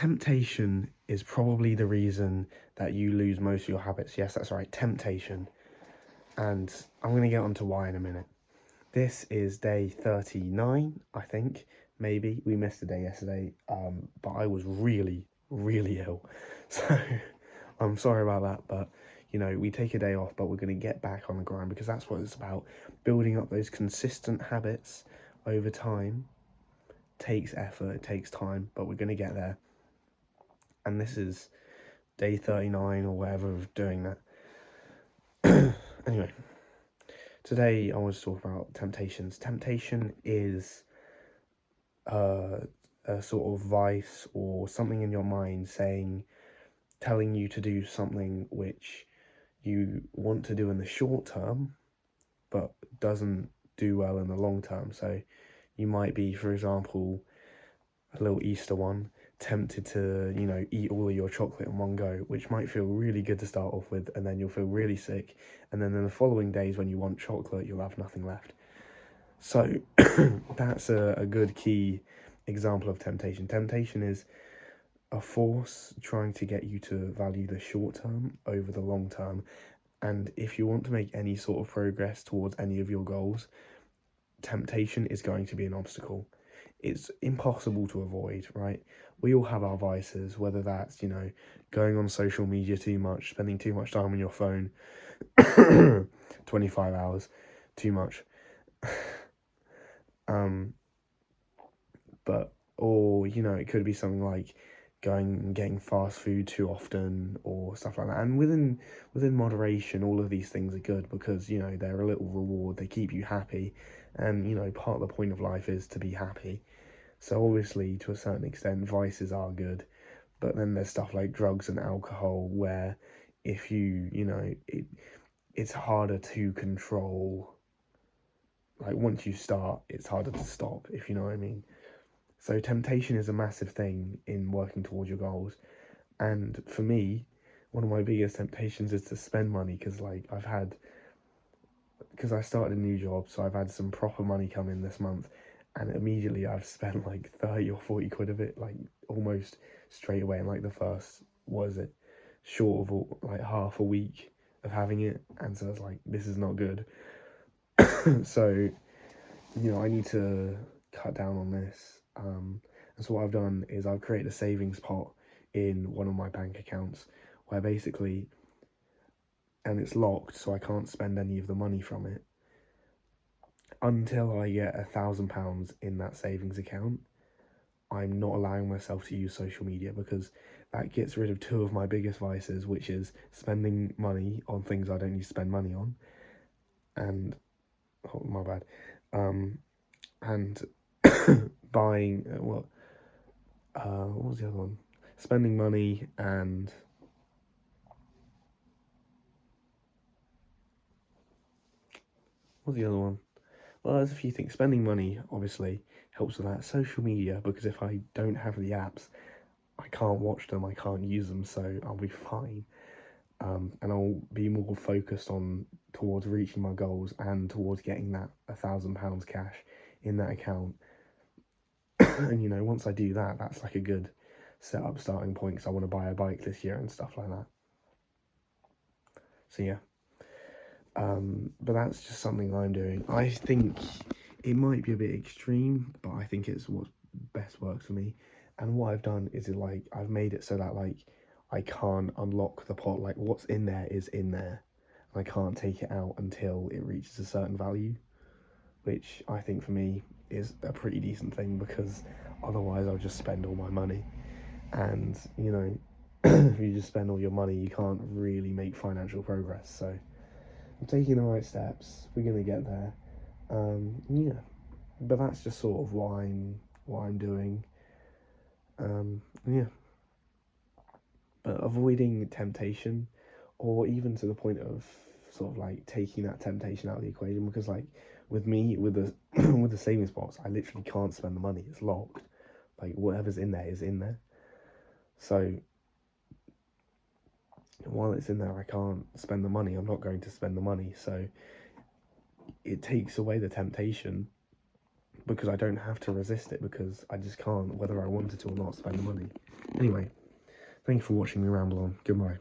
temptation is probably the reason that you lose most of your habits. Yes, that's right, temptation. And I'm going to get onto why in a minute. This is day 39, I think, maybe. We missed a day yesterday, but I was really, really ill. So I'm sorry about that, but, we take a day off, but we're going to get back on the grind because that's what it's about. Building up those consistent habits over time takes effort, it takes time, but we're going to get there. And this is day 39 or whatever of doing that. Anyway, today I want to talk about temptations. Temptation is a sort of vice or something in your mind telling you to do something which you want to do in the short term, but doesn't do well in the long term. So you might be, for example, a little Easter one, tempted to, eat all of your chocolate in one go, which might feel really good to start off with, and then you'll feel really sick. And then in the following days when you want chocolate, you'll have nothing left. So that's a good key example of temptation. Temptation is a force trying to get you to value the short term over the long term. And if you want to make any sort of progress towards any of your goals, temptation is going to be an obstacle. It's impossible to avoid, right? We all have our vices, whether that's, going on social media too much, spending too much time on your phone, 25 hours, too much. Or, it could be something like going and getting fast food too often or stuff like that. And within moderation, all of these things are good because, they're a little reward, they keep you happy. And, part of the point of life is to be happy. So obviously, to a certain extent, vices are good. But then there's stuff like drugs and alcohol where if it's harder to control. Like, once you start, it's harder to stop, if you know what I mean. So temptation is a massive thing in working towards your goals. And for me, one of my biggest temptations is to spend money because I started a new job, so I've had some proper money come in this month, and immediately I've spent like 30 or 40 quid of it, like almost straight away in like the first, short of like half a week of having it. And so I was like, this is not good. So, I need to cut down on this. And so what I've done is I've created a savings pot in one of my bank accounts where basically, and it's locked, so I can't spend any of the money from it until I get £1,000 in that savings account. I'm not allowing myself to use social media because that gets rid of two of my biggest vices, which is spending money on things I don't need to spend money on, and my bad, and buying what was the other one? Spending money and what's the other one? Well, there's a few things. Spending money obviously helps with that. Social media, because if I don't have the apps, I can't watch them, I can't use them, so I'll be fine. And I'll be more focused towards reaching my goals and towards getting that £1,000 cash in that account. And once I do that, that's like a good starting point because I want to buy a bike this year and stuff like that. So yeah. But that's just something I'm doing. I think it might be a bit extreme, but I think it's what best works for me. And what I've done is I've made it so that I can't unlock the pot. Like, what's in there is in there. And I can't take it out until it reaches a certain value, which I think for me is a pretty decent thing because otherwise I'll just spend all my money. And, if you just spend all your money, you can't really make financial progress. So I'm taking the right steps. We're gonna get there. Yeah, but that's just sort of what I'm doing. Yeah, but avoiding temptation, or even to the point of sort of like taking that temptation out of the equation, because like with me with the with the savings box, I literally can't spend the money. It's locked. Like, whatever's in there is in there. So while it's in there, I can't spend the money. I'm not going to spend the money. So it takes away the temptation because I don't have to resist it, because I just can't, whether I wanted to or not, spend the money. Anyway, thank you for watching me ramble on. Goodbye.